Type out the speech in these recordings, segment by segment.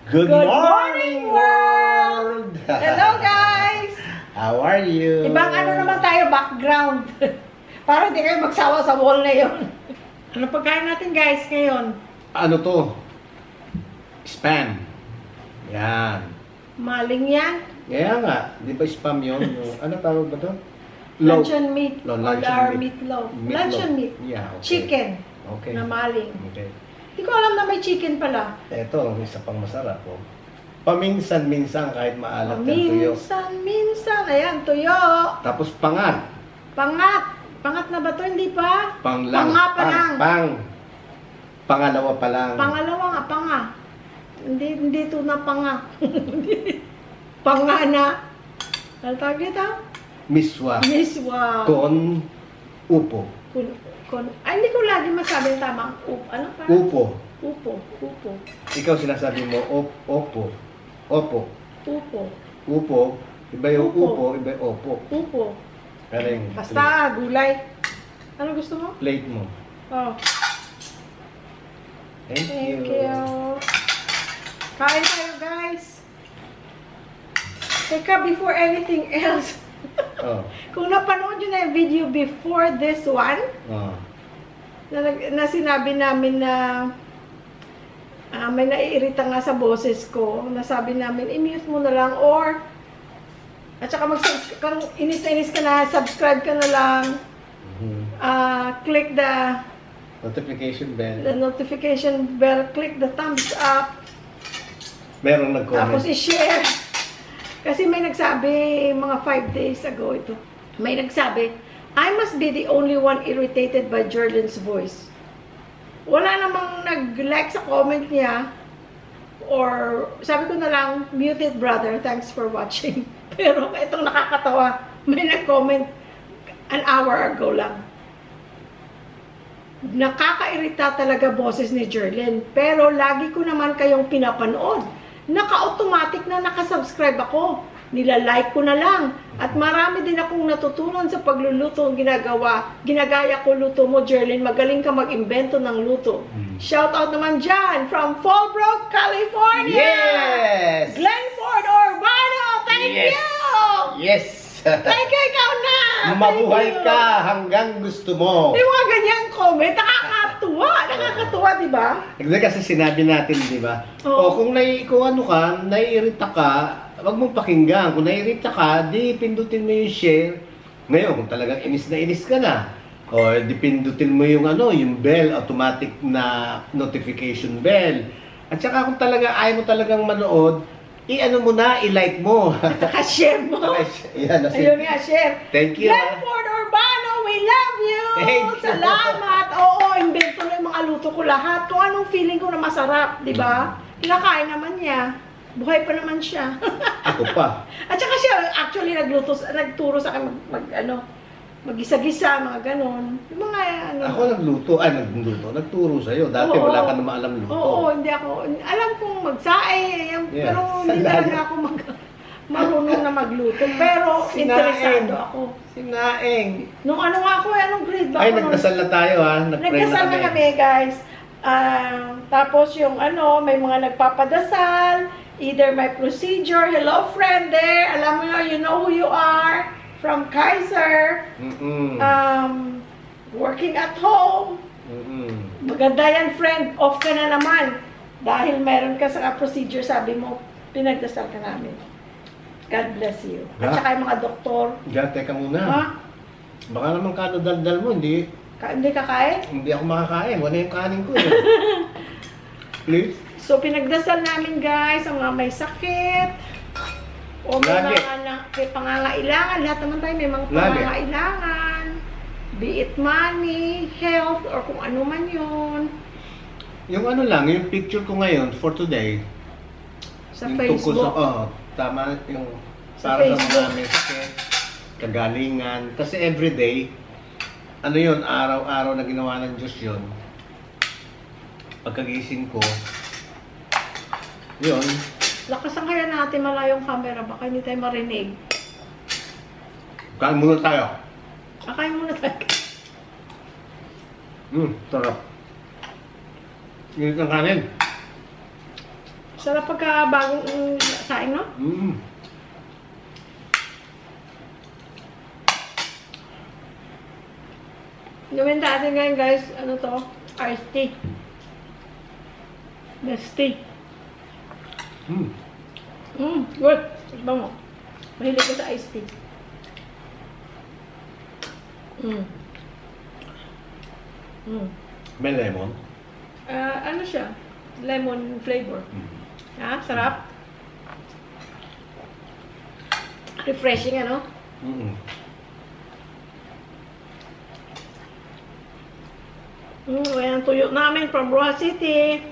Good morning, world! Hello, guys! How are you? Ibang ano naman tayo, background. Para hindi kayo magsawa sa wall na yun. Ano pagkain natin, guys, ngayon? Ano to? Spam. Yan. Maling yan. Kaya nga, di ba spam yun? Ano tawag ba to? Luncheon meat. Luncheon meat. Meatloaf. Luncheon meat. Yeah, okay. Chicken. Okay. Na maling. Okay. Hindi ko alam na may chicken pala. Ito, isa pang masarap. Oh. Paminsan-minsan kahit maalat yung tuyo. Minsan. Ayan, tuyo. Tapos pangat. Pangat. Pangat na ba to? Hindi pa? Panglang. Panga pa lang. Pangalawa pa lang. Pangalawa nga, panga. Hindi ito na panga. Panga na. Ano tawag dito? Miswa. Miswa. Con upo. Ay, hindi ko lagi masabi yung tamang ano pa? Upo. Upo. Ikaw sinasabi mo, opo. Opo. Upo. Upo. Iba yung Upo. upo, iba yung opo. Upo. Karing Basta, gulay. Ano gusto mo? plate mo. Oh. Thank Thank you. you. Kain tayo, guys. Teka, before anything else. Oh. Kung napanood nyo na yung video before this one, Oh. na sinabi namin na may naiirita nga sa boses ko, nasabi namin, i-mute mo na lang, or at saka kung inis na inis ka na, subscribe ka na lang, click the Notification bell. click the thumbs up, Merong nag-comment. tapos i-share. Kasi may nagsabi, mga 5 days ago ito, may nagsabi, I must be the only one irritated by Jordan's voice. Wala namang nag-like sa comment niya, or sabi ko na lang, muted brother, thanks for watching. Pero itong nakakatawa, may nag-comment an hour ago lang. Nakakairita talaga boses ni Jerlyn, pero lagi ko naman kayong pinapanood. Naka-automatic na nakasubscribe ako. Nilalike ko na lang. At marami din akong natutunan sa pagluluto ang ginagawa. Ginagaya ko luto mo, Jerlyn. Magaling ka mag-imbento ng luto. Shout out naman dyan from Fallbrook, California! Yes! Glenford Urbano! Thank you! Yes! Thank you, ikaw na! Mabuhay Thank you. ka hanggang gusto mo. Yung mga ganyang comment, nakakatuwa. Nakakatuwa, di ba? Hindi kasi sinabi natin, di ba? Oo. O kung naiirita ka, wag mong pakinggan. Kung naiirita ka, di pindutin mo yung share. Ngayon, kung talagang inis na inis ka na, o di pindutin mo yung yung bell, automatic na notification bell. At saka kung ayaw mo talagang manood, i-ano mo na, i-like mo. Naka-share mo. Yan, Ayun nga, share. Thank you. Glenford Urbano, we love you! Thank you. Salamat! Oo, invento na yung mga luto ko lahat. Kung anong feeling ko na masarap, di ba? Kinakain naman niya. Buhay pa naman siya. Ako pa. At saka siya, actually, nagturo sa akin mag-gisa-gisa, mga ganon. Yung mga, Ako nagturo sa'yo. Dati Oo. wala ka naman alam luto. Oo, hindi ako. Alam kong magsaay, Yeah. pero hindi talaga ako marunong na magluto. Pero interesado ako. Sinaing. Nung ano nga ako, anong grade ba Ay, ako? nagdasal na tayo ha. Nag-pray Nagdasal na kami, guys. Tapos yung may mga nagpapadasal, either my procedure, hello friend there, alam mo yun, you know who you are, from Kaiser, working at home. Maganda yan, friend, off ka na naman. Dahil meron ka sa procedure, sabi mo, pinagdasal ka namin. God bless you. At saka yung mga doktor. Diyan, teka muna. Ha? Baka naman kadadaldal mo, hindi Hindi kakain? ako makakain. Wala yung kanin ko. Please? So, pinagdasal namin, guys, ang mga may sakit, o may may pangangailangan. Lahat naman tayo may mga pangangailangan. Be it money, health, or kung ano man yun. Yung yung picture ko ngayon for today. Sa yung Facebook. Tama yung Sa para sa Facebook. mga may sakit, kagalingan. Kasi everyday, araw-araw na ginawa ng Diyos yun. Pagkagising ko, yun. Lakasan kaya natin malayong camera, baka hindi tayo marinig. Kain muna tayo. Kakain muna tayo. Sarap. Init ng kanin. Sarap pagka bagong saing, no? Mm. Gawin natin ngayon, guys. Ano to? Iced tea. Best tea. Mm. Good. Tignan mo. Mahilig ko sa iced tea. May lemon. Ano siya? Lemon flavor. Ha? Sarap. Refreshing, ano? Mm. Ayan, tuyo namin from Roa City.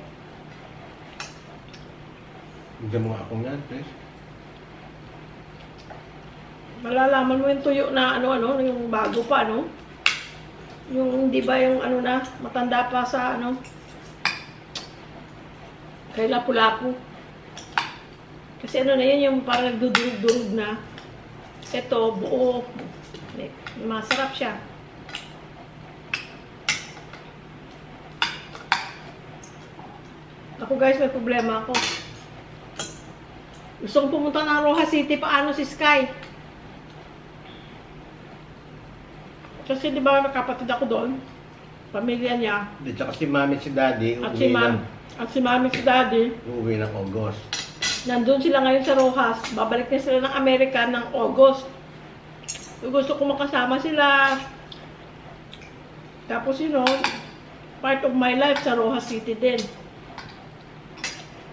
Bigyan mo nga akong yan, please. Malalaman mo yung tuyo na ano, yung bago pa, ano? Yung, di ba yung ano na, matanda pa sa ano, kay Lapu-Lapu. Kasi ano na yun, yung parang nagdudurog-durog na. Ito, buo. Masarap siya. Ako guys, may problema ako. Gusto kong pumunta ng Roja City, paano si Sky? Kasi di ba nakapatid ako doon? Pamilya niya. Di, tsaka si mami si daddy, At si mami si daddy. uuwi ng August. Nandun sila ngayon sa Rojas. Babalik na sila ng Amerika ng August. Gusto ko makasama sila. Tapos part of my life sa Rojas City din.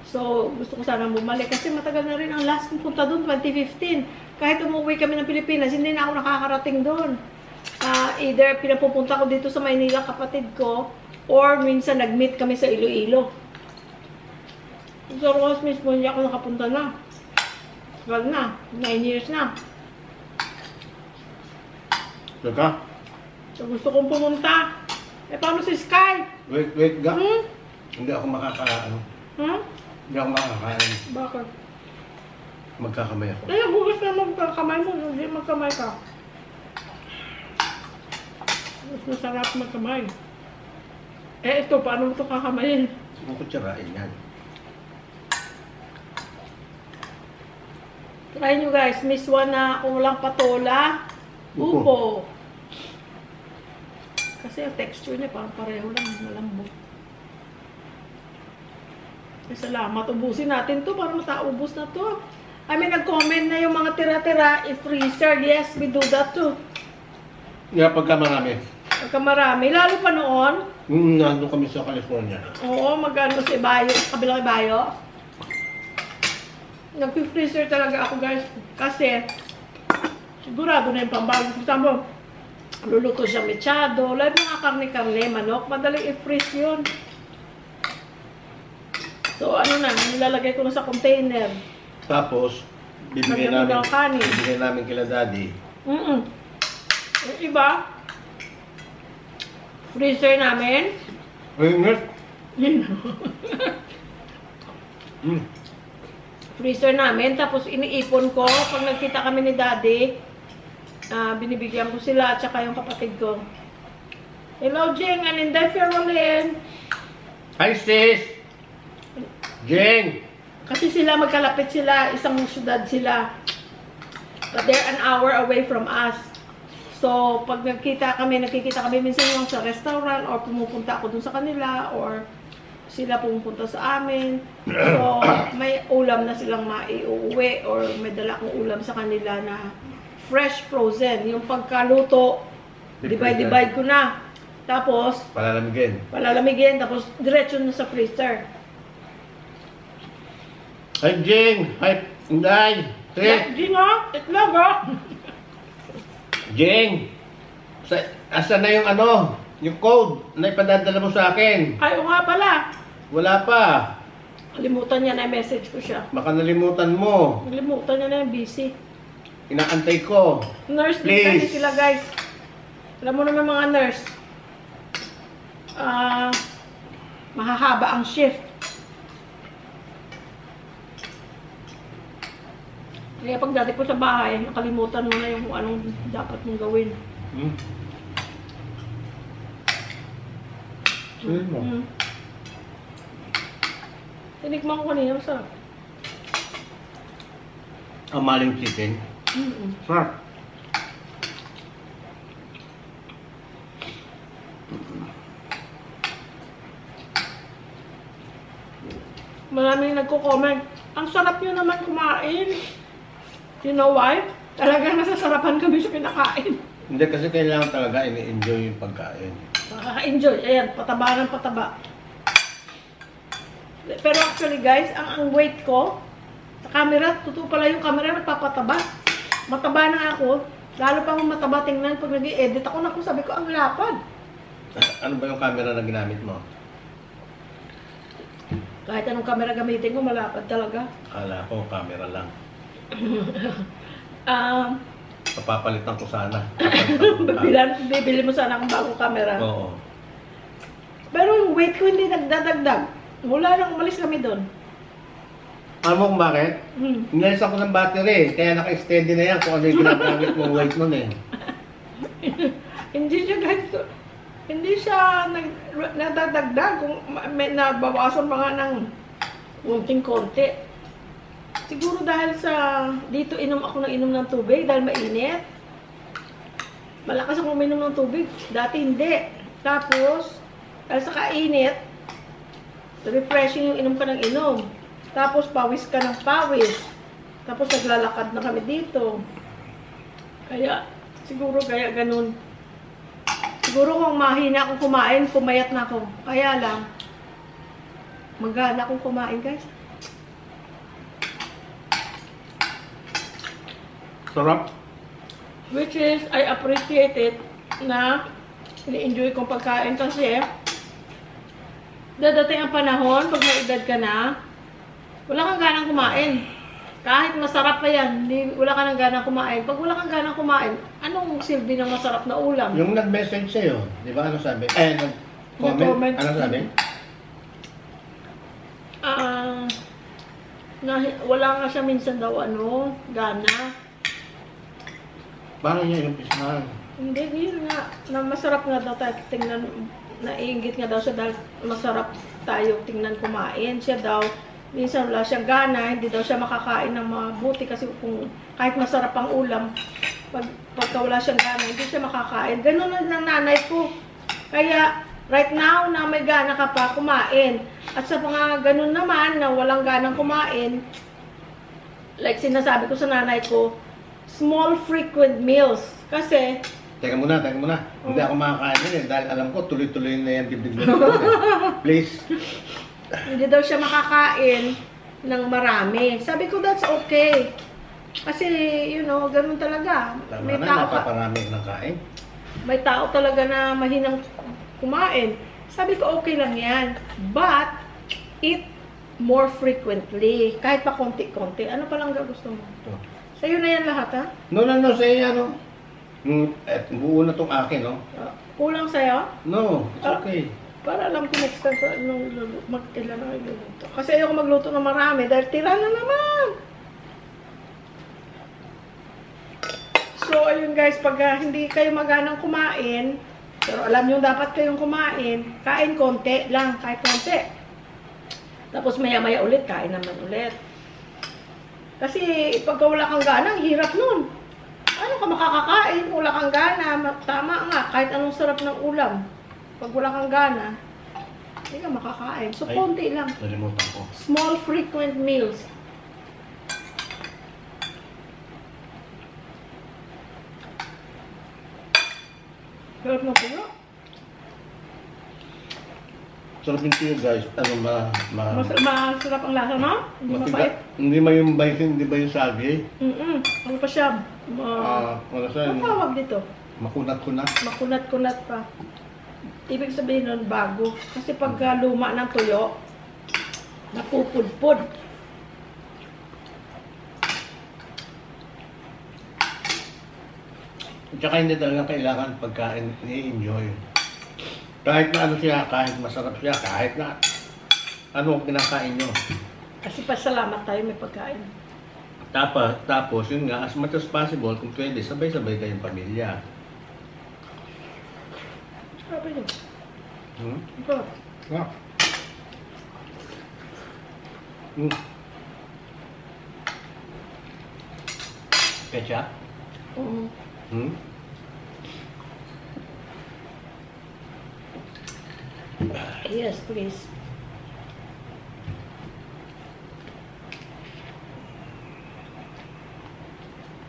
So, gusto ko sana bumalik kasi matagal na rin ang last kong punta doon, 2015. Kahit umuwi kami ng Pilipinas, hindi na ako nakakarating doon. Either pinapupunta ko dito sa Maynila, kapatid ko, or minsan nag-meet kami sa Iloilo. Sa Rojas mismo, hindi ako nakapunta na. Tagal na, 9 years na. Teka? So, gusto kong pumunta. Paano si Sky? Wait, ga? Hindi ako makakaano. Hindi ako makakain. Bakit? Magkakamay ako. Bukas na magkakamay mo, hindi magkamay ka. Mas masarap magkamay. Ito, paano mo ito kakamayin? Kung kutsarain yan. Try nyo guys, miss one na kung walang patola, upo. Kasi yung texture niya parang pareho lang, malambot. Salamat, ubusin natin to para mataubos na to. I mean, nag-comment na yung mga tira-tira, i-freezer. Yes, we do that too. Yeah, pagka marami. Pagka marami, lalo pa noon. Nandun kami sa California. Oo, magano si Bayo, kabilang kay Bayo. Nag-freezer talaga ako guys. Kasi, sigurado na yung pambago. Kasama, luluto siya mechado. Lahat mga karne-karne, manok. Madaling i-freeze yun. So, ano na, nilalagay ko na sa container. Tapos, bibigyan namin kila daddy. Yung iba, freezer namin. Ayun, Freezer namin, tapos iniipon ko. Pag nagkita kami ni daddy, binibigyan ko sila at saka yung kapatid ko. Hello, Jing, and Inday Ferrolin. Hi, sis! Jing! Kasi sila, magkalapit sila, isang syudad sila. But they're an hour away from us. So, pag nakikita kami minsan yung sa restaurant or pumupunta ako dun sa kanila or sila pumupunta sa amin. So, may ulam na silang maiuwi or may dala akong ulam sa kanila na fresh frozen. Yung pagkaluto, divide ko na. Tapos, palalamigin. Tapos, diretso na sa freezer. Hi, Jing! Hi, Inday! Jing, itlog, Jing! Asa na yung yung code na ipadadala mo sa akin? Ay, o nga pala. Wala pa. Kalimutan niya na message ko siya. Baka nalimutan mo. Nalimutan niya na yung busy. Inaantay ko. Nurse din kasi sila guys. Alam mo naman mga nurse. Mahahaba ang shift. Kaya pag dati po sa bahay, nakalimutan mo na yung kung anong dapat mong gawin. Tinikman ko kanina, masarap. Ang maling chicken. Sarap. Maraming nagko-comment. Ang sarap nyo naman kumain. You know why? Talagang nasasarapan kami sa kinakain. Hindi kasi kailangan talaga ini-enjoy yung pagkain. Nakaka-enjoy. Ayan, pataba ng pataba. Pero actually guys, ang weight ko, sa camera, totoo pala yung camera nagpapataba. Mataba na ako. Lalo pa akong mataba tingnan pag nag-i-edit ako. Naku, sabi ko, ang lapad. Ano ba yung camera na ginamit mo? Kahit anong camera gamitin ko, malapad talaga. Akala ko, camera lang. Um, Papapalitan ko sana. Bibili mo sana akong bagong camera. Oo. Pero yung weight ko hindi nagdadagdag. Mula nang umalis kami doon. Alam mo kung bakit? Inalis ako ng battery, kaya naka-extended na yan kung ano yung ginagamit mong weight nun eh. Hindi siya guys, hindi siya nadadagdag kung may nabawasan pa nga ng konting-konti. Siguro dahil sa dito inom ako ng tubig dahil mainit. Malakas akong uminom ng tubig. Dati hindi. Tapos, dahil sa kainit, refreshing yung inom ka ng inom. Tapos, pawis ka ng pawis. Tapos, naglalakad na kami dito. Kaya, siguro kaya ganun. Siguro kung mahina akong kumain, pumayat na ako. Kaya lang, magana akong kumain, guys. Sarap. Which is, I appreciate it na ini-enjoy kong pagkain kasi dadating ang panahon, pag may edad ka na, wala kang ganang kumain. Kahit masarap pa yan, wala ka nang ganang kumain. Pag wala kang ganang kumain, anong silbi ng masarap na ulam? Yung nag-message sa'yo, di ba? Ano sabi? Nag-comment. Ano sabi? Wala nga siya minsan daw, gana. Parang niya yung pisahan. Hindi, yun nga. Na masarap nga daw tayo tingnan, naiingit nga daw siya dahil masarap tayo tingnan kumain. Siya daw, minsan wala siyang gana, hindi daw siya makakain ng mabuti kasi kung kahit masarap ang ulam, pagka wala siyang gana, hindi siya makakain. Ganun na ng nanay ko. Kaya, right now, na may gana ka pa, kumain. At sa mga ganun naman, na walang ganang kumain, like sinasabi ko sa nanay ko, small frequent meals. Kasi, Teka muna. Hindi ako makakain yun eh, dahil alam ko, tuloy-tuloy na yan dibdib mo. Please. hindi daw siya makakain ng marami. Sabi ko, that's okay. Kasi, ganun talaga. Tama na, napaparami ng kain. May tao talaga na mahinang kumain. Sabi ko, okay lang yan. But, eat more frequently. Kahit pa konti-konti. Ano pa lang gusto mo? Ito. Sa'yo na yan lahat, ha? No, sa'yo buo na tong akin, no? Kulang sa'yo? No, it's okay. Para alam ko next time kailan na magluluto. Kasi ayoko magluto ng marami dahil tira na naman. So, ayun guys, pag hindi kayo maganang kumain, pero alam nyo dapat kayong kumain, kain konti lang, kahit konti. Tapos maya-maya ulit, kain naman ulit. Kasi pagka wala kang gana, ang hirap nun. Ano ka makakakain kung wala kang gana? Tama nga, kahit anong sarap ng ulam. Pag wala kang gana, hindi ka makakain. So, konti lang. Nalimutan ko. Small, frequent meals. Sarap na pulo. Sarap yung tiyo guys. Masarap ang lasa, no? Hindi mapait. Hindi ba yung sagi? Ano pa siya? Ano siya? Ang tawag dito? Makunat-kunat. Makunat-kunat pa. Ibig sabihin nun, bago. Kasi pag luma ng tuyo, napupudpud. Tsaka hindi talaga kailangan pagkain i-enjoy. Kahit na ano siya, kahit masarap siya, kahit na ano kinakain nyo. Kasi pasalamat tayo may pagkain. Tapos yun nga, as much as possible, kung pwede, sabay-sabay kayong pamilya. Sabi nyo. Hmm? Ito. Yeah. Mm. Ketchup? Oo. Hmm? Yes, please.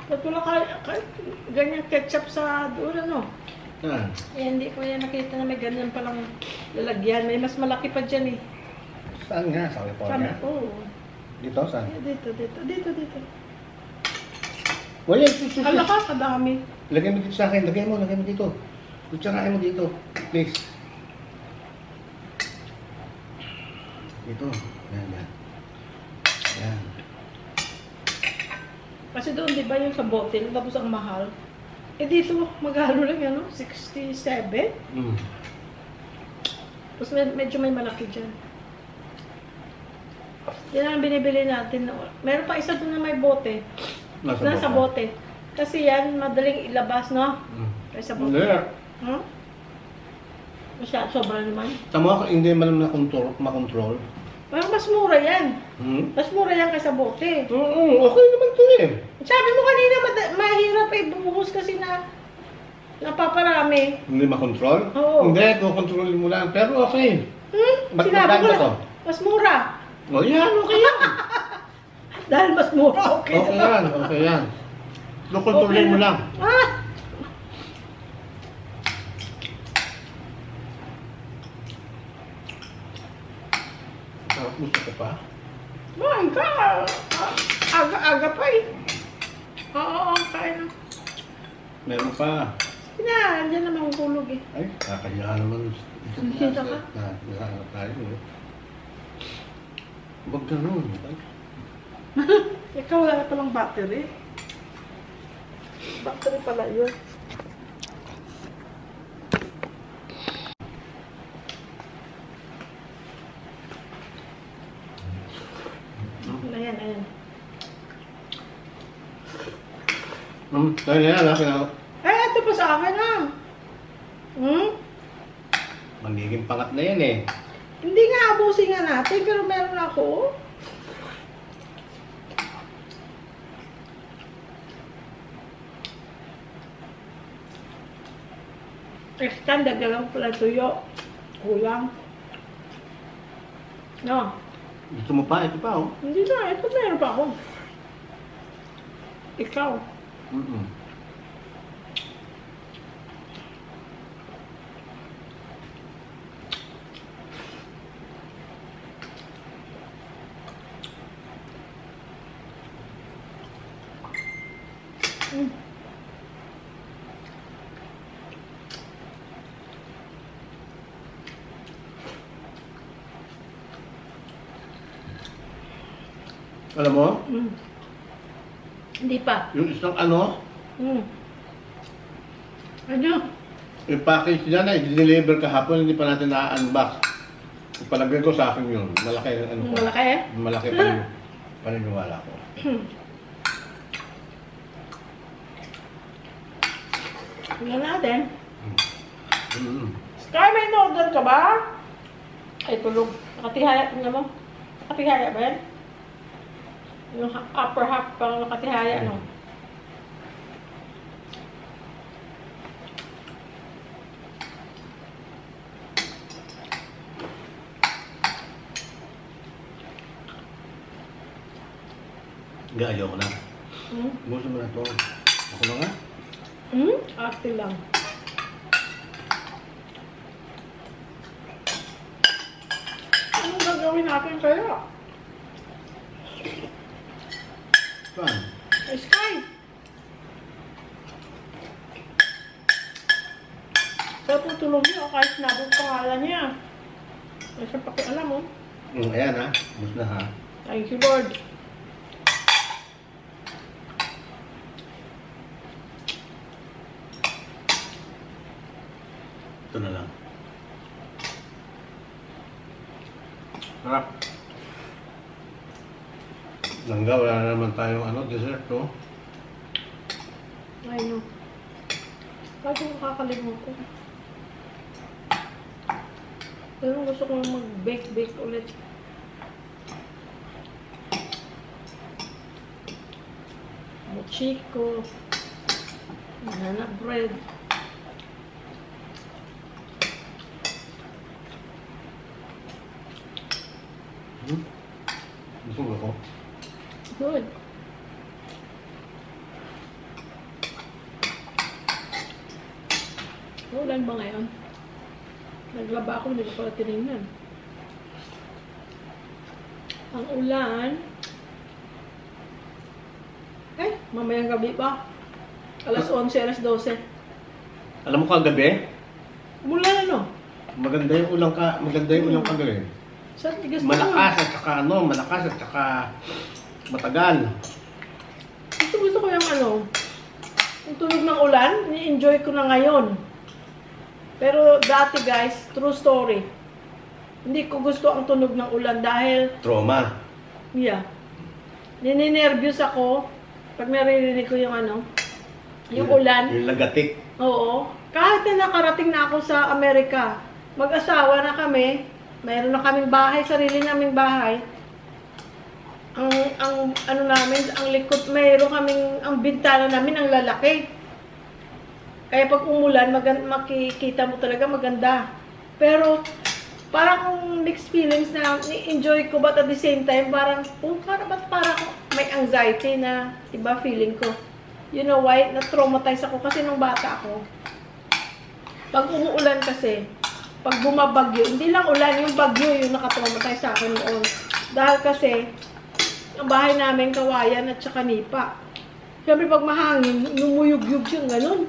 Ba't wala ganyan ketchup sa doon, ano? Ah. Eh, hindi ko yan nakita na may ganyan palang lalagyan. May mas malaki pa dyan eh. Saan nga? Sa Sabi California? ko. Dito? Saan? Dito. Wala, sus. Hala ka, kadami. Lagay mo dito sa akin. Lagay mo dito. Kutsarain mo dito. Please. Dito. Yan. Yan. Kasi doon, di ba yung sa bottle, tapos ang mahal. Eh dito, magkano lang yan, no? 67? Mm. Tapos medyo may malaki dyan. Yan ang binibili natin. Meron pa isa doon na may bote. Nasa bote. Kasi yan, madaling ilabas, no? Mm. Kaysa bote. Hindi. Huh? Sobra naman. Tama ako, hindi man makontrol. Parang mas mura yan. Hmm? Mas mura yan kaysa bote. Okay naman to eh. Sabi mo kanina, mahirap eh bumuhos kasi na napaparami. Hindi makontrol? Oo. Hindi, kukontrolin mo lang. Pero okay. Ba't Sinabi magkano ko to? lang, mas mura. O yan, okay yan. Dahil mas mura, okay. Okay yan. Kukontrolin mo lang. Ah! Gusto ko pa? Kumain ka. Aga-aga pa eh. Oo, kain na. Meron pa. Sige na, andyan naman ang tulog eh. Ay, kakaya naman. Sisita ka? Nahanap tayo eh. Huwag ganun. Ikaw wala palang battery. Battery pala yun. Ayan. Kaya yan ha, Eh, ito pa sa akin ah. magiging pangat na yan eh. Hindi nga, abusin nga natin, pero meron ako. Extend, dagdagan ko pala tuyo. Kulang. No. Gusto mo pa? Ito pa oh. Hindi na, ito meron pa ako. Ikaw. Alam mo? Hindi pa. Yung isang ano, Ano? yung package niya na i-deliver kahapon, hindi pa natin na-unbox. Palagay ko sa akin yun. Malaki yung ano ko. Malaki? Malaki pa yung paniniwala ko. Tingnan natin. Mm. Sky, may in-order ka ba? Ay, tulog. Nakatihaya, tingnan mo. Nakatihaya ba yan? Yung upper half pang nakatihaya, ano? Ayaw ko na. Gusto mo na ito. Ako na nga. Ate lang. Anong gagawin natin kaya? Saan? Ay, Sky! Sa tutulog niyo, kahit nabog pangalan niya. Ay, siya pakialam mo. Ayan ha. Gusto na ha. Thank you, Lord. Ito na lang. Sarap. Langga, wala na naman tayong ano, dessert to. Ay, no. Bakit ko kakalimutan? Pero gusto ko mag-bake ulit. mochiko, banana bread. Busog ako. Good. Ulan ba ngayon? Naglaba ako, hindi ko pala tinignan. Ang ulan, mamayang gabi pa. Alas 11, alas 12. Alam mo kagabi? Umulan ano? Maganda yung ulang kagabi. Saan tigas na Malakas at saka malakas at saka matagal. Gusto ko yung yung tunog ng ulan, ni-enjoy ko na ngayon. Pero dati guys, true story. Hindi ko gusto ang tunog ng ulan dahil Trauma. yeah. Nininervyos ako pag naririnig ko yung yung ulan. Yung lagatik. Oo. Kahit na nakarating na ako sa Amerika, mag-asawa na kami, mayroon na kaming bahay, sarili naming bahay. Ang likod, mayroon kaming, ang bintana namin, ang lalaki. Kaya pag umulan, makikita mo talaga maganda. Pero, parang kung mixed feelings na enjoy ko, but at the same time, parang may anxiety na iba feeling ko. You know why? Na-traumatize ako kasi nung bata ako. Pag umuulan kasi, pag bumabagyo, hindi lang ulan, yung bagyo yung nakatraumatize sa akin noon. Dahil kasi, ang bahay namin, kawayan at saka nipa. Siyempre pag mahangin, numuyug-yug siyang ganun.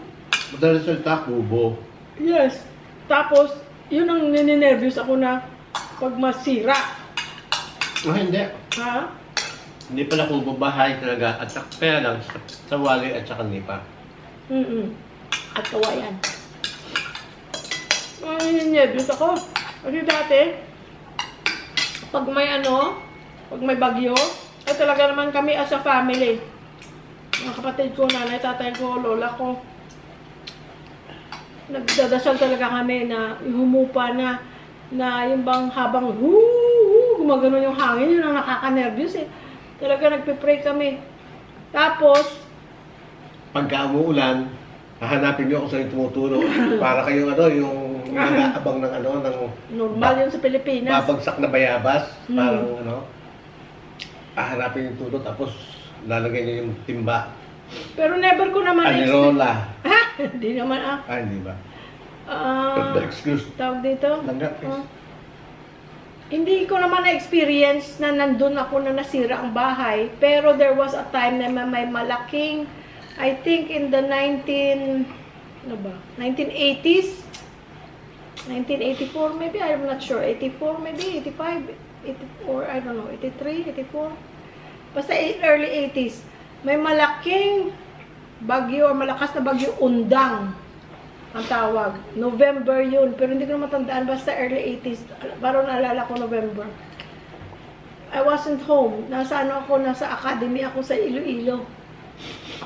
Madalas salita, kubo. Yes. Tapos, yun ang nininervyos ako na pag masira. Hindi. Ha? Hindi pala kubo, bahay talaga. At saka kaya lang, sa wali at saka nipa. At kawayan. Nininervyos ako. Kasi dati, pag may bagyo, talaga naman kami as a family. Mga kapatid ko, nanay, tatay ko, lola ko. Nagdadasal talaga kami na humupa na yung bang habang gumagano yung hangin, yun ang nakaka-nervous eh. Talaga nagpe-pray kami. Tapos, pagka umuulan, hahanapin niyo ako sa tumuturo para kayong yung nag-aabang ng ng normal yun sa Pilipinas. babagsak na bayabas, parang hahanapin yung tulo tapos lalagay niyo yung timba. Pero never ko naman Anirola. Hindi naman Hindi ba? Excuse. Tawag dito? Langgap, please. Hindi ko naman na-experience na nandun ako na nasira ang bahay. Pero there was a time na may malaking, I think in the 1980s? 1984 maybe, I'm not sure. 84 maybe, 85, 84, I don't know, 83, 84. Basta early 80s. May malaking bagyo or malakas na bagyo, undang ang tawag. November yun, pero hindi ko na matandaan, basta early 80s. Parang naalala ko November. I wasn't home. Nasa academy ako sa Iloilo.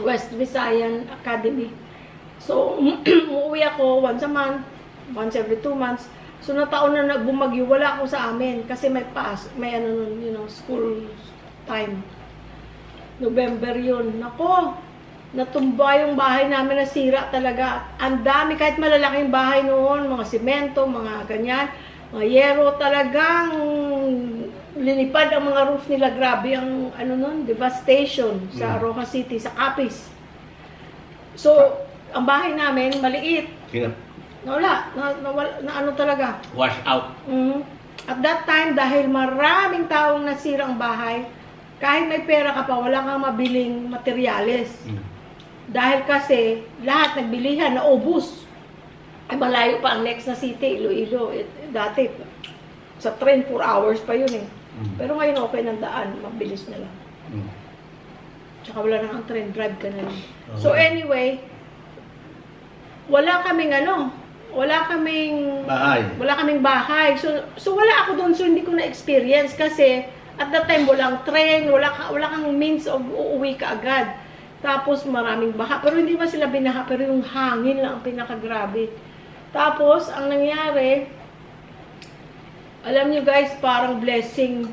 West Visayan Academy. So, umuwi ako once a month, once every 2 months. So, nataon na bumagyo, wala ako sa amin kasi may school time. November yun. Nako, natumba yung bahay namin, nasira talaga. Ang dami, kahit malalaking bahay noon, mga simento, mga ganyan, mga yero, talagang linipad ang mga roof nila. Grabe ang devastation sa Rojas City, sa Capiz. So, ang bahay namin, maliit. Wala, talaga. Wash out. At that time, dahil maraming taong nasira ang bahay, kahit may pera ka pa, wala kang mabiling materyales. Dahil kasi, lahat nagbilihan, naubos. Ay, malayo pa ang next na city, Iloilo. Dati, sa train, 4 hours pa yun eh. Pero ngayon, okay ng daan, mabilis na lang. Tsaka wala na ang train, drive ka na lang. So anyway, wala kaming bahay. So wala ako doon, so hindi ko na-experience kasi at that time, walang train, wala kang means of uuwi ka agad. Tapos, maraming baha. Pero hindi ba sila binaha? Pero yung hangin lang ang pinakagrabe. Tapos, ang nangyari, alam nyo guys, parang blessing.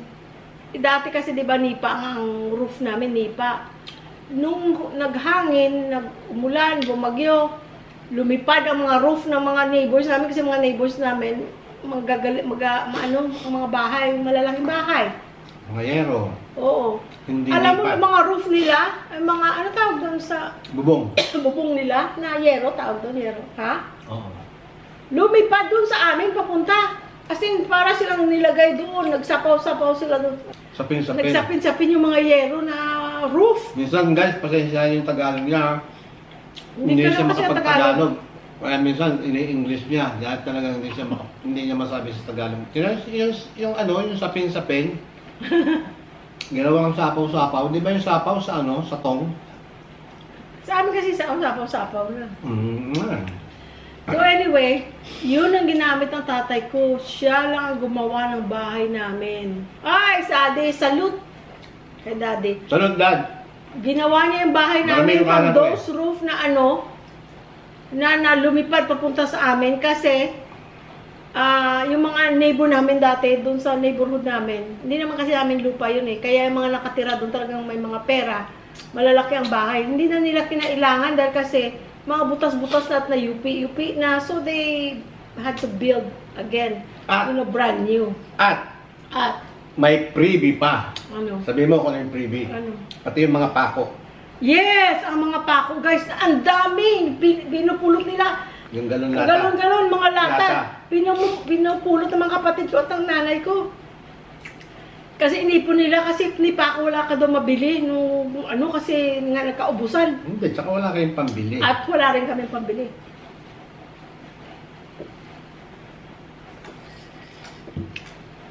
Dati kasi, di ba, nipa ang roof namin, nipa. nung naghangin, umulan, bumagyo, lumipad ang mga roof ng mga neighbors namin kasi mga neighbors namin mga bahay, malalaking bahay. Mga yero. Oo. Hindi Alam mo, lipat. yung mga roof nila, ay mga, ano tawag doon sa Bubong. bubong nila, na yero, tawag doon, yero. Ha? Oo. Lumipad doon sa amin, papunta. As in, para silang nilagay doon, nagsapaw-sapaw sila doon. Sapin-sapin. Nagsapin-sapin yung mga yero na roof. Minsan guys, pasensya yung Tagalog niya. Hindi ka siya naman siya makapag-Tagalog. Kaya minsan, ini-English niya. Dahil talaga hindi niya masabi sa Tagalog. Yung sapin-sapin. Ginawang sapaw-sapaw. Di ba yung sapaw sa sa tong? Sa amin kasi sa sapaw-sapaw na. So Mm. anyway, yun ang ginamit ng tatay ko. Siya lang ang gumawa ng bahay namin. Ay, sa Daddy, salute kay Daddy. Salud, Dad. Ginawa niya yung bahay Maraming namin from anak ko those roof na lumipad papunta sa amin kasi yung mga neighbor namin dati doon sa neighborhood namin, hindi naman kasi namin lupa yun eh. Kaya yung mga nakatira doon talagang may mga pera, malalaki ang bahay. Hindi na nila kinailangan dahil kasi mga butas-butas na UP na, so they had to build again, brand new. At At may freebie pa. ano? Sabi mo kung ano yung freebie. Ano? Pati yung mga pako. Yes, ang mga pako guys, ang daming binupulot nila. Yung galon lata. Galon-galon, mga lata. Lata. Pinupulot ng mga kapatid ko at ang nanay ko. Kasi inipon nila kasi ni Paco wala ka daw mabili nung kasi nga nagkaubusan. Hindi, tsaka wala kayong pambili. At wala rin kami pambili.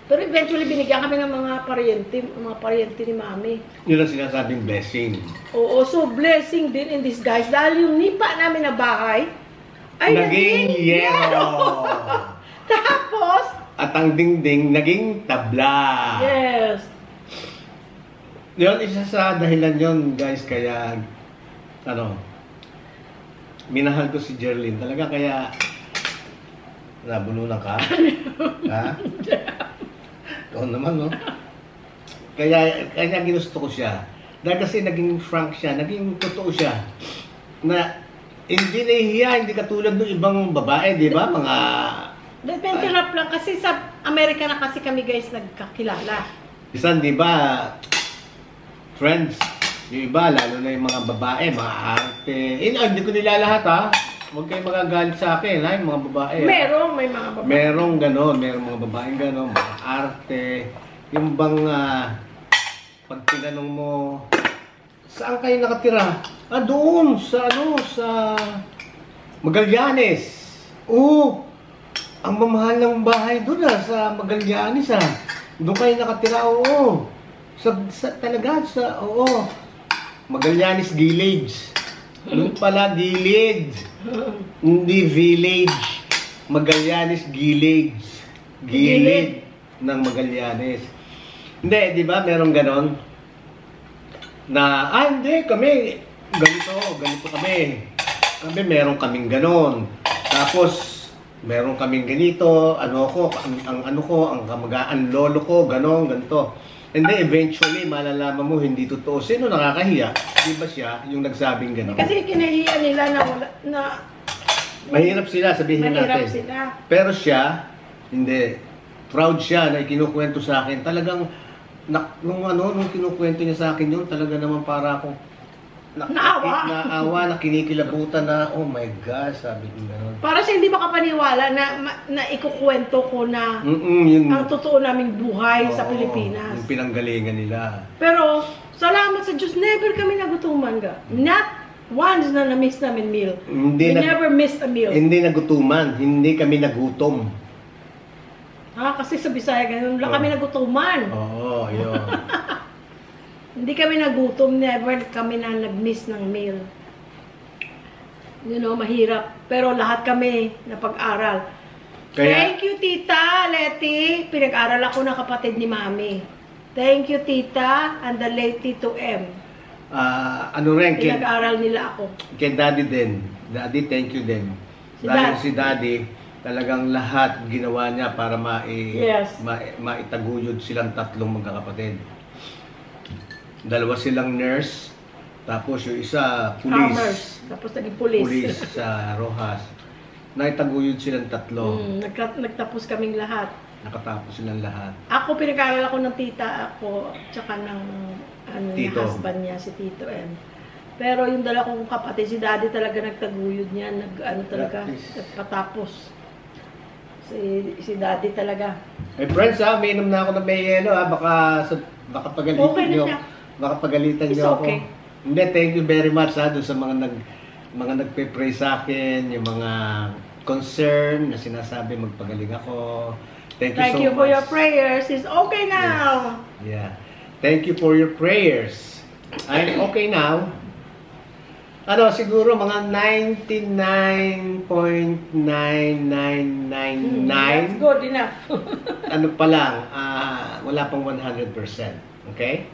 Pero eventually binigyan kami ng mga paryente ni Mami. Yun ang sinasabing blessing. Oo, so blessing din in disguise dahil yung nipa namin na bahay ay Naging yero. Tapos, At ang dingding naging tabla. yes. Yun, isa sa dahilan yun, guys, kaya, minahal ko si Jerlyn. Talaga kaya, nabulunan ka? Ha? Ikaw naman, no? Kaya ginusto ko siya. Dahil kasi naging frank siya, naging totoo siya. Na, hindi nahihiya, hindi katulad ng ibang babae, di ba? Mga... Depende lang kasi sa Amerika na kasi kami guys nagkakilala. Isan, di ba, friends, yung iba, lalo na yung mga babae, mga arte. Hindi ko nila lahat, ha? Huwag kayong magagalit sa akin, ha? Yung mga babae. May mga babae. Merong ganon, merong mga babaeng ganon, mga arte. Yung bang, pag tinanong mo, saan kayo nakatira? Doon, sa Magallanes. Oo, ang mamahal ng bahay doon sa Magallanes Doon kayo nakatira, oo. Magallanes Village. Doon pala Village. Hindi village. Magallanes Village. Gilid ng Magallanes. Hindi, di ba merong ganon? Na, hindi, kami, ganito kami. Kami meron kaming ganon. Tapos, meron kaming ganito, ang lolo ko, ganon, ganito. And then eventually, malalaman mo, hindi totoo. Sino nakakahiya? Di ba siya yung nagsabing ganon? Kasi kinahiya nila na Mahirap sila, sabihin mahirap natin. sila. Pero siya, hindi. Proud siya na ikinukwento sa akin. Talagang, nung kinukwento niya sa akin yun, talaga naman para akong naawa, na kinikilabutan na, oh my God, sabi ko gano'n. Para siya hindi makapaniwala na ikukwento ko na ang totoo naming buhay sa Pilipinas. Yung pinanggalingan nila. Pero, salamat sa Diyos, never kami nagutuman ka. Not once na na-miss namin meal. We never missed a meal. Hindi nagutuman, hindi kami nagutom. Kasi sa Bisaya, ganun lang kami nagutuman. Oo, yun. Hindi kami nagutom, never kami na nag-miss ng meal. Mahirap. Pero lahat kami napag-aral. Thank you, Tita Leti. Pinag-aral ako ng kapatid ni Mami. Thank you, Tita, and the late Tito M. Pinag-aral nila ako. Kay Daddy din. Daddy, thank you din. Si Daddy, talagang lahat ginawa niya para maitaguyod silang tatlong magkakapatid. Dalawa silang nurse, Tapos yung isa, Farmers. Tapos naging police. Pulis sa Rojas. Naitaguyod silang tatlo. Nagtapos kaming lahat. Nakatapos silang lahat. Ako, pinag-aaral ako ng tita ako, tsaka ng Tito. husband niya, si Tito M. Pero yung dala kong kapatid, si Daddy talaga nagtaguyod niya, nagpatapos. Si Daddy talaga. Hey friends, umiinom na ako ng may yelo, baka pagalitan Okay na nyo. siya. Baka pagalitan It's nyo ako. okay. Hindi, thank you very much doon sa mga nagpe-pray sa akin, yung mga concern na sinasabi magpagaling ako. Thank you so for much. your prayers. It's okay now. Yes. Yeah. Thank you for your prayers. I'm okay now. Siguro mga 99.9999. That's good enough. Pa lang, wala pang 100%. Okay?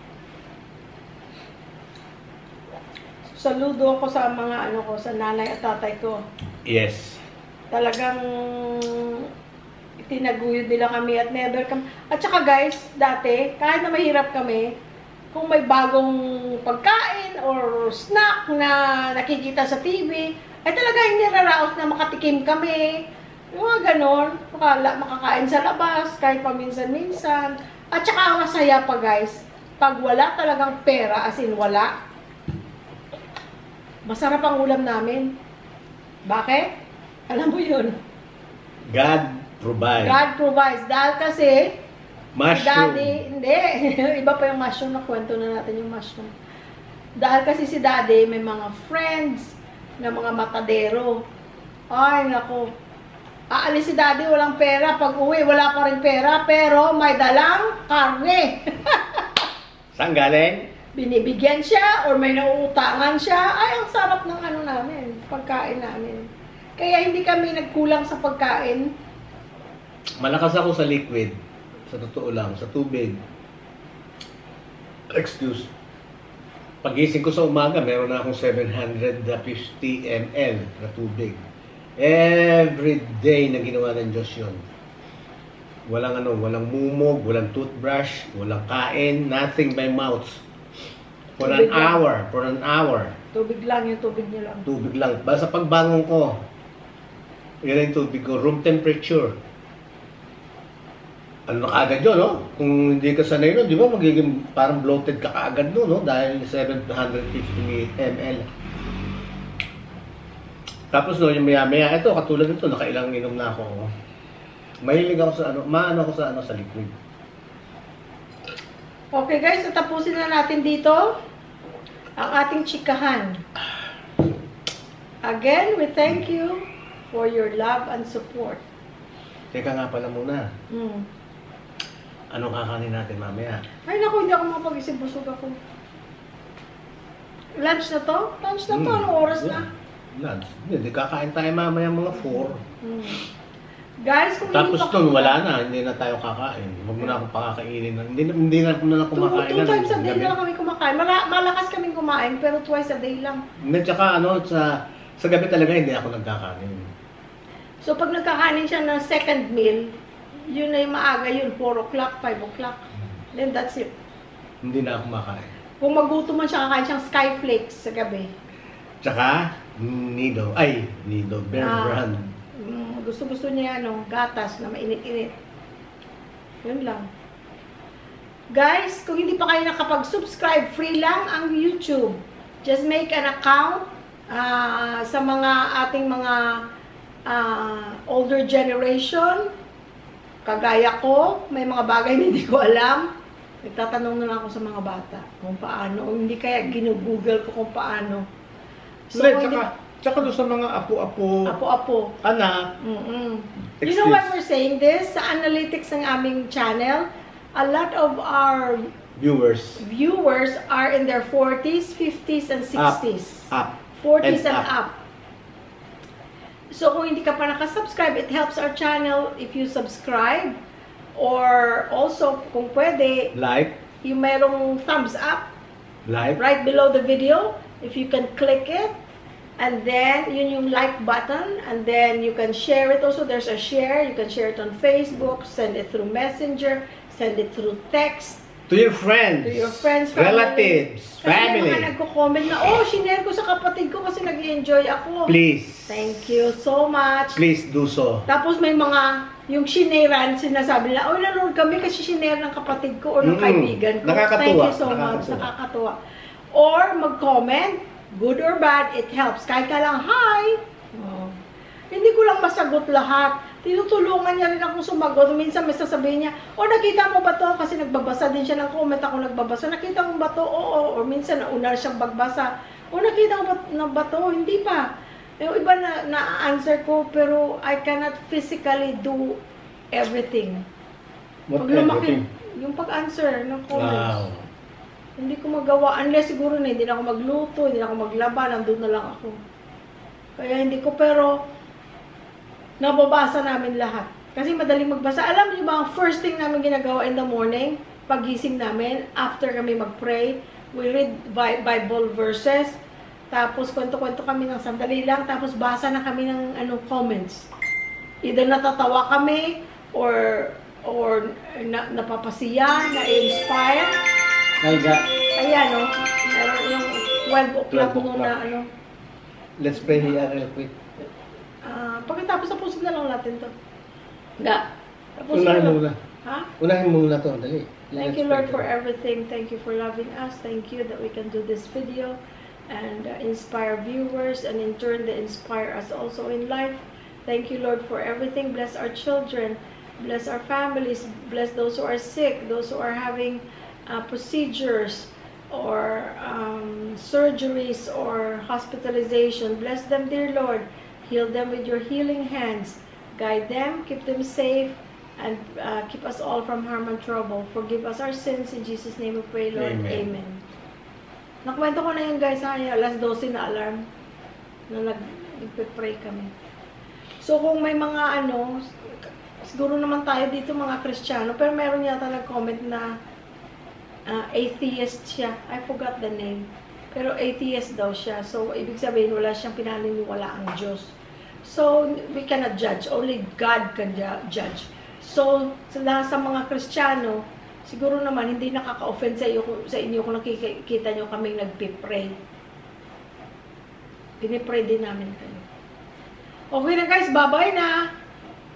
Saludo ako sa mga sa nanay at tatay ko. Yes. Talagang tinaguyod nila kami at never kami. At saka guys, dati, kahit na mahirap kami, kung may bagong pagkain or snack na nakikita sa TV, ay talaga hindi naraos na makatikim kami. Yung mga ganon, makakain sa labas, kahit paminsan-minsan. At saka ang masaya pa guys, pag wala talagang pera, as in wala, masarap ang ulam namin. Bakit? Alam mo yun. God provides. God provides. Dahil kasi, Mushroom. Daddy, hindi. Iba pa yung mushroom, na kwento na natin yung mushroom. Dahil kasi si Daddy, may mga friends na mga matadero. Ay, nako. Aalis si Daddy, walang pera. Pag uwi, wala pa rin pera. Pero may dalang karne. Saan galing? Binibigyan siya or may nauutangan siya. Ay, ang sarap ng namin, pagkain namin. Kaya hindi kami nagkulang sa pagkain. Malakas ako sa liquid. Sa totoo lang, sa tubig. Excuse. Pagising ko sa umaga, meron na akong 750 ml na tubig. Every day na ginawa ng Diyos yun. Walang walang mumog, walang toothbrush, walang kain, nothing by mouth. For an hour. Tubig lang, yung tubig niya lang. Tubig lang. Basta pagbangon ko, yan yung tubig ko, room temperature. Ano na kaagad yun, no? Kung hindi ka sanay nun, di ba magiging parang bloated ka kaagad nun, no? Dahil 750 ml. Tapos no, yung maya-maya, ito, katulad nito, nakailang inom na ako. Mahilig ako sa maano ako sa liquid. Okay guys, tapusin na natin dito ang ating chikahan. Again, we thank you for your love and support. Teka nga pala muna. Anong kakanin natin mamaya? Ay naku, hindi ako makapag-isip, busog ako. Lunch na to? Lunch na to, anong oras na? Lunch. Hindi, kakain tayo mamaya mga 4. Guys, kung Tapos hindi pa doon, wala na. Hindi na tayo kakain. Huwag mo na akong pakakainin. Hindi na kumakain. Two times a day na lang kami kumakain. Malakas kaming kumain, pero twice a day lang. Hindi, tsaka sa gabi talaga hindi ako nagkakanin. So, pag nagkakanin siya ng second meal, yun na yung maaga yun, 4 o'clock, 5 o'clock. Then that's it. Hindi na ako makain. Kung magutom man siya, kakain siyang Skyflakes sa gabi. Tsaka, Nido, Bear Brand. Gusto niya gatas na mainit-init. Yun lang. Guys, kung hindi pa kayo nakapag-subscribe, free lang ang YouTube. Just make an account sa mga ating mga older generation. Kagaya ko, may mga bagay na hindi ko alam. Nagtatanong na lang ako sa mga bata kung paano. O hindi kaya ginugoogle ko kung paano. So, Tsaka doon sa mga apo-apo, anak. You know why we're saying this? Sa analytics ng aming channel, a lot of our viewers are in their 40s, 50s, and 60s. Up. 40s and up. So, kung hindi ka pa nakasubscribe, it helps our channel if you subscribe. Or also, kung pwede, like, yung merong thumbs up, like, right below the video, if you can click it, and then yun yung like button, and then you can share it also. There's a share. You can share it on Facebook, send it through Messenger, send it through text. To your friends. To your friends, relatives, Kasi may family. mga nagko-comment na, oh, sinare ko sa kapatid ko kasi nag-enjoy ako. Please. Thank you so much. Please do so. Tapos may mga, yung shineran, sinasabi nila, oh, nanonood kami kasi sinare ng kapatid ko o ng kaibigan ko. Nakakatuwa. Thank you so much. Nakakatuwa. Or mag-comment, good or bad, it helps. Kahit ka lang, hi! Oh. Hindi ko lang masagot lahat. Tinutulungan niya rin akong sumagot. Minsan may sasabihin niya, oh, nakita mo ba to? Kasi nagbabasa din siya ng comment, ako nagbabasa. Nakita mo ba to? Oo. Or minsan nauna siyang magbasa. Oh, nakita mo ba to? Hindi pa. Yung iba na-answer ko, pero I cannot physically do everything. What Pag lumaki, everything? yung pag-answer ng comments. Wow. Hindi ko magawa. Unless siguro na hindi na ako magluto, hindi na ako maglaba, nandun na lang ako. Kaya hindi ko, pero nababasa namin lahat. Kasi madaling magbasa. Alam niyo ba, ang first thing namin ginagawa in the morning, pagising namin, after kami mag-pray, we read Bible verses, tapos kwento-kwento kami ng sandali lang, tapos basa na kami ng comments. Either natatawa kami, or napapasiya, na-inspire. Ayan, no? Meron yung 12 o'clock muna, Let's pray here real quick. Pagkatapos tapusin na lang natin to. Tapusin Unahin na lang. muna. Ha? Unahin muna to. Dali. Thank you, Lord, for everything. Thank you for loving us. Thank you that we can do this video and inspire viewers, and in turn they inspire us also in life. Thank you, Lord, for everything. Bless our children. Bless our families. Bless those who are sick, those who are having procedures or surgeries or hospitalization. Bless them, dear Lord. Heal them with your healing hands. Guide them, keep them safe, and keep us all from harm and trouble. Forgive us our sins. In Jesus' name we pray, Lord. Amen. Nakwento ko na yun, guys. Alas 12 na alarm na nagpe-pray kami. So, kung may mga siguro naman tayo dito mga Kristiyano, pero meron yata nag-comment na atheist siya. I forgot the name. Pero atheist daw siya. So, ibig sabihin, wala siyang pinaniniwala ang Diyos. So, we cannot judge. Only God can judge. So, sa mga Kristiyano, siguro naman, hindi nakaka-offend sa inyo kung nakikita nyo kaming nagpipray. Pinipray din namin kayo. Okay na guys, bye-bye na.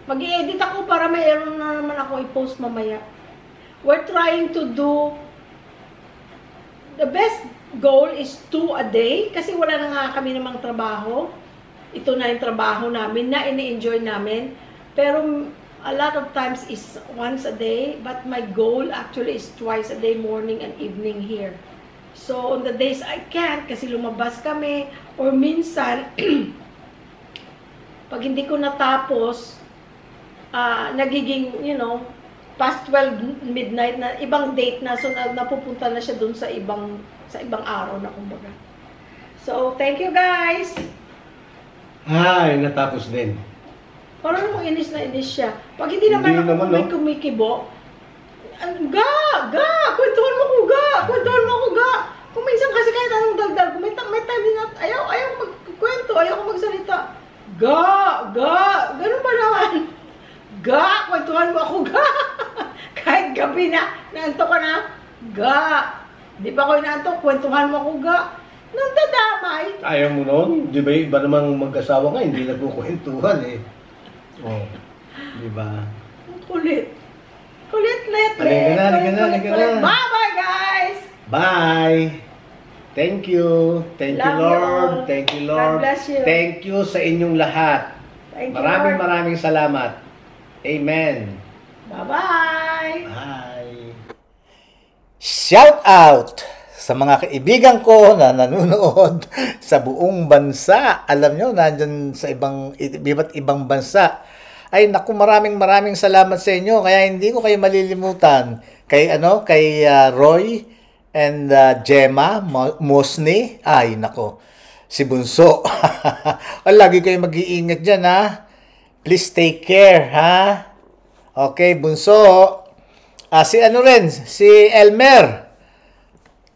Mag-i-edit ako para mayroon na naman ako i-post mamaya. We're trying to do, the best goal is 2 a day, kasi wala na nga kami namang trabaho. Ito na yung trabaho namin na ini-enjoy namin. Pero a lot of times is once a day, but my goal actually is twice a day, morning and evening here. So on the days I can't, kasi lumabas kami, or minsan, pag hindi ko natapos, nagiging, past 12 midnight na, ibang date na, so napupunta na siya dun sa ibang araw na kumbaga. So, thank you guys! Ay, natapos din. Parang namang inis na inis siya. Pag hindi naman ako kumikibo, kwentuhan mo ko, Kung minsan kasi kahit anong dagdag, may time din na, ayaw magkwento, ayaw magsalita. Ganun ba naman? Kwentuhan mo ako, Kahit gabi na, naantok ka na, Di ba ko inaantok, kwentuhan mo ako, Nang dadamay. Ayaw mo noon? Di ba iba namang mag-asawa nga, hindi nagkukwentuhan eh. Oh, di ba? Kulit. Halika na. Bye-bye, guys! Bye! Thank you. Thank you, Love you Lord. all. Thank you, Lord. God bless you. Thank you sa inyong lahat. Thank you, Lord. Maraming salamat. Amen. Bye-bye! Bye. Shout out sa mga kaibigan ko na nanonood sa buong bansa. Alam nyo, nandyan sa iba't ibang bansa. Ay naku, maraming salamat sa inyo. Kaya hindi ko kayo malilimutan. Kay Roy and Gemma Mosney. Ay nako, si Bunso. Lagi kayo mag-iingat dyan, ha. Please take care, ha. Okay, Bunso. Si Elmer.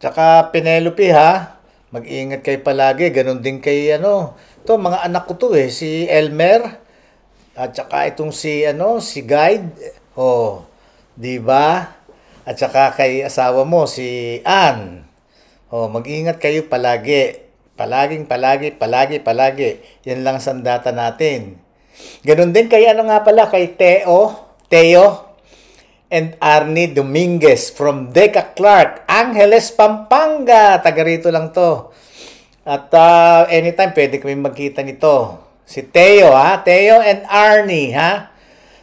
Tsaka Penelope, ha. Mag-iingat kayo palagi. Ganon din kay mga anak ko to si Elmer. At saka itong si Guide. Oh, di ba? At saka kay asawa mo, si Ann. Mag-ingat kayo palagi. Palagi. Yan lang sandata natin. Ganun din kay kay Teo and Arnie Dominguez from Deca Clark, Angeles, Pampanga. Taga rito lang to. At anytime pwede kami magkita nito. Si Teo, Teo and Arnie,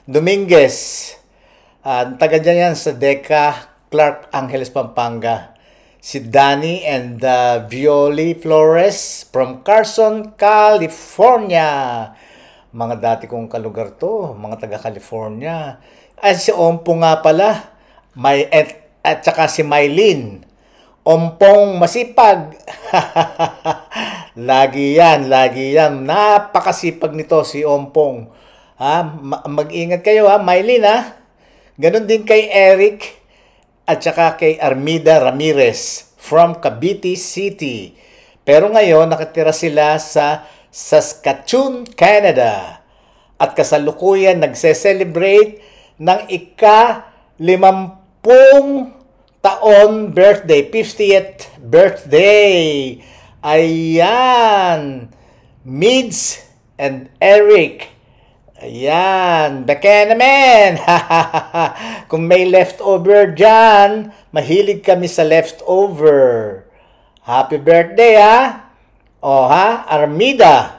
Dominguez. Taga dyan yan sa Deca Clark, Angeles, Pampanga. Si Danny and Violi Flores from Carson, California. Mga dati kong kalugar to, mga taga California. At si Ompo nga pala, at saka si Mylene. Ompong masipag. Lagi yan. Napakasipag nito si Ompong. Mag-ingat kayo Mylene Ganon din kay Eric at saka kay Armida Ramirez from Cavite City. Pero ngayon, nakatira sila sa Saskatchewan, Canada. At kasalukuyan, nagse-celebrate ng ika-50 taon birthday, 50th birthday. Ayan. Mids and Eric. Ayan, baka naman. Kung may leftover dyan, mahilig kami sa leftover. Happy birthday, Armida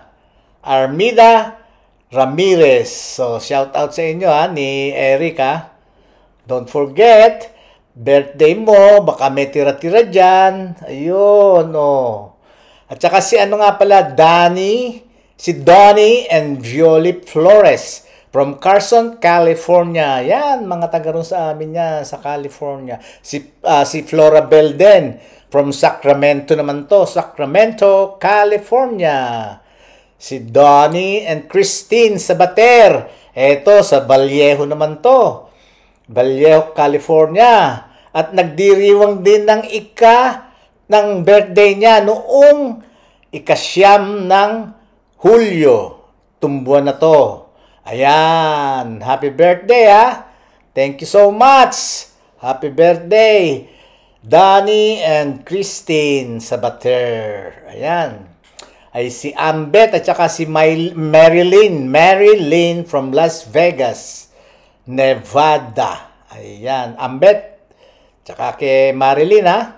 Ramirez. So, shout out sa inyo, ni Eric, Don't forget, birthday mo, baka may tira-tira dyan. Ayun, At saka si si Donnie and Violi Flores from Carson, California. Yan, mga taga ron sa amin yan, sa California. Si Florabel din, from Sacramento naman to, Sacramento, California. Si Donnie and Christine Sabater. Eto, sa Vallejo naman to. Vallejo, California. At nagdiriwang din ng ng birthday niya noong ika-9 ng Hulyo, tumbuan na to. Ayan, happy birthday Thank you so much. Happy birthday, Donnie and Christine Sabater. Ayan. Ay si Ambet at saka si Marilyn from Las Vegas, Nevada. Ayan, Ambet. Tsaka kay Marilyn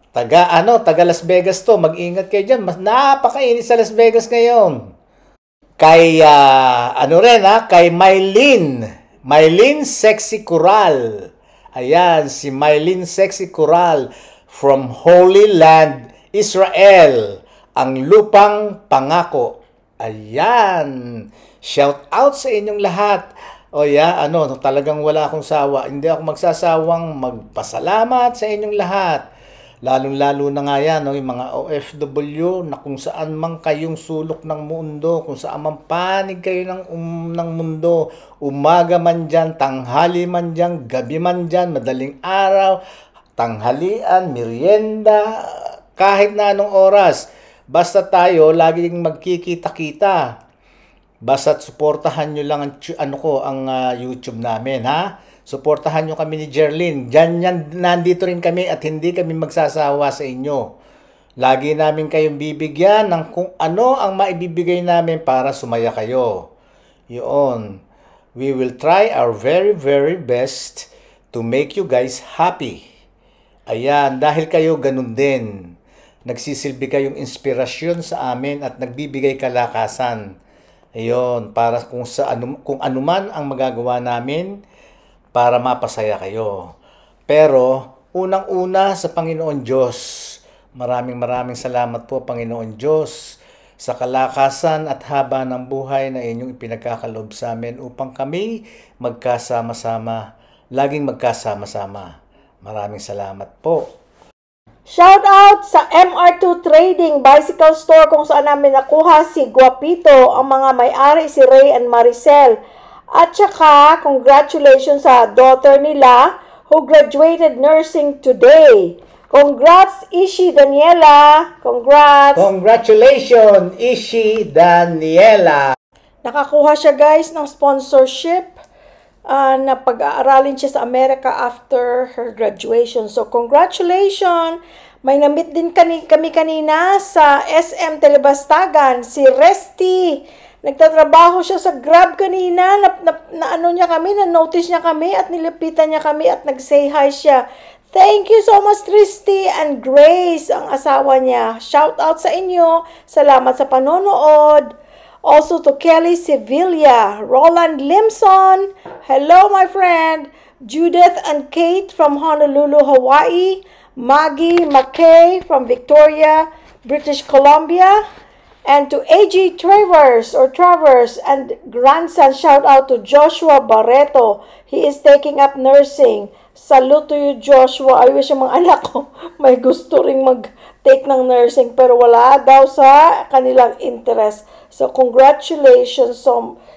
taga Las Vegas to. Mag-ingat kayo dyan. Mas napakainit sa Las Vegas ngayon. Kay, kay Mylene Sexy Coral. Ayan, si Mylene Sexy Coral from Holy Land, Israel. Ang lupang pangako. Ayan. Shout out sa inyong lahat. Talagang wala akong sawa. Hindi ako magsasawang magpasalamat sa inyong lahat. Lalong-lalo na nga yan, yung mga OFW na kung saan man kayong sulok ng mundo, kung saan man panig kayo ng mundo, umaga man dyan, tanghali man dyan, gabi man dyan, madaling araw, tanghalian, merienda, kahit na anong oras. Basta tayo, laging magkikita-kita. Basta't suportahan nyo lang ang YouTube namin, Suportahan nyo kami ni Jerlyn. Nandito rin kami at hindi kami magsasawa sa inyo. Lagi namin kayong bibigyan ng kung ano ang maibibigay namin para sumaya kayo. Yun. We will try our very, very best to make you guys happy. Ayan, dahil kayo ganun din. Nagsisilbi kayong inspirasyon sa amin at nagbibigay kalakasan. Ayun, para kung ano man ang magagawa namin, para mapasaya kayo. Pero, unang-una sa Panginoon Diyos, maraming salamat po, Panginoon Diyos, sa kalakasan at haba ng buhay na inyong ipinagkakaloob sa amin upang kami magkasama-sama, laging magkasama-sama. Maraming salamat po. Shout out sa MR2 Trading Bicycle Store kung saan namin nakuha si Guapito, ang mga may-ari si Ray and Maricel. At saka, congratulations sa daughter nila who graduated nursing today. Congrats, Ishi Daniela. Congrats. Congratulations, Ishi Daniela. Nakakuha siya guys ng sponsorship. na pag-aaralin siya sa Amerika after her graduation. So, congratulations! May namit din kami kanina sa SM Telebastagan, si Resty. Nagtatrabaho siya sa Grab kanina, na-notice niya kami at nilapitan niya kami at nag-say hi siya. Thank you so much, Tristy and Grace, ang asawa niya. Shout out sa inyo. Salamat sa panonood. Also to Kelly Sevilla, Roland Limson, hello my friend, Judith and Kate from Honolulu, Hawaii, Maggie McKay from Victoria, British Columbia, and to AG Travers and grandson, shout out to Joshua Barreto. He is taking up nursing. Salute to you, Joshua. I wish yung mga anak ko may gusto ring mag-take ng nursing pero wala daw sa kanilang interest. So, congratulations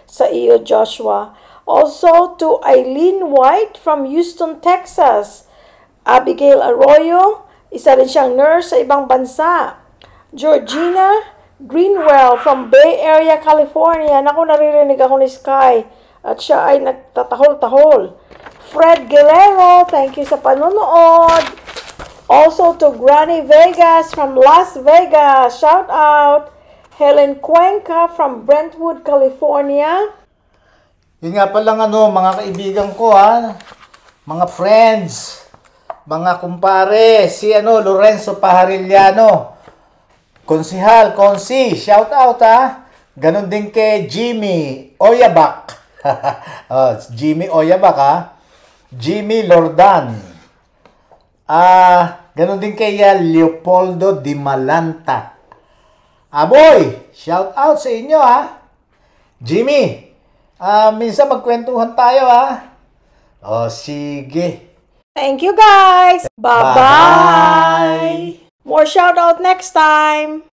sa iyo, Joshua. Also, to Eileen White from Houston, Texas. Abigail Arroyo, isa rin siyang nurse sa ibang bansa. Georgina Greenwell from Bay Area, California. Naku, naririnig ako ni Sky. At siya ay nagtatahol-tahol. Fred Guerrero, thank you sa panonood. Also to Granny Vegas from Las Vegas. Shout out. Helen Cuenca from Brentwood, California. Yun nga palang mga kaibigan ko mga friends, mga kumpare, si Lorenzo Pajariliano, Konsihal, Konsi, shout out Ganon din kay Jimmy Oyabak. Jimmy Oyabak Jimmy Lordan. Ganon din kay Leopoldo Di Malanta. Aboy, shout out sa inyo Jimmy, minsan magkwentuhan tayo sige. Thank you guys. Bye-bye. More shout out next time.